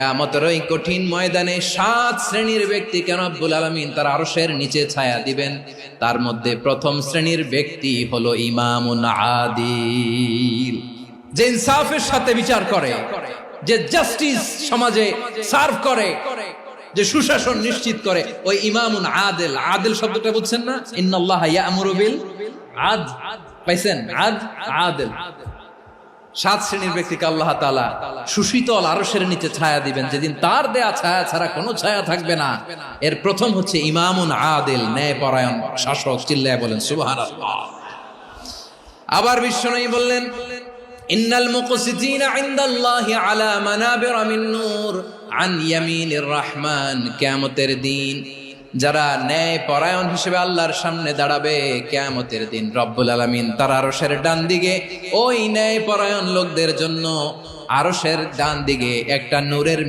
কিয়ামতের ওই কঠিন ময়দানে 7 শ্রেণীর ব্যক্তিকে রব্বুল আলামিন তার আরশের নিচে ছায়া দিবেন। তার মধ্যে প্রথম শ্রেণীর ব্যক্তি হলো ইমামুন আদিল, যে ইনসাফের সাথে বিচার করে, যে জাস্টিস সমাজে সার্ভ করে, যে সুশাসন নিশ্চিত করে, ওই ইমামুন আদিল। আদিল শব্দটা বুঝছেন না? ইন্নাল্লাহা ইয়া'মুরু বিল আদল, পাইছেন? আদিল। 7 শ্রেণীর ব্যক্তিকে আল্লাহ তাআলা সুশীতল আরশের নিচে ছায়া দিবেন, যেদিন তার দেয়া ছায়া ছাড়া কোনো ছায়া থাকবে না। এর প্রথম হচ্ছে ইমামুন আদিল, ন্যায়পরায়ণ শাসক। চিল্লায় বলেন সুবহানাল্লাহ। আবার বিশ্বনবী বললেন, ইন্নাল মুকসিতিনা ইনদাল্লাহি আলা মানাবিরা মিন নূর আন ইয়ামিনির রহমান। কিয়ামতের দিন যারা ন্যায় পরায়ণ হিসেবে আল্লাহর সামনে দাঁড়াবে, কিয়ামতের দিন রব্বুল আলামিন তার আরশের ডান দিকে ওই ন্যায় পরায়ণ লোকদের জন্য আরশের ডান দিকে একটা নূরের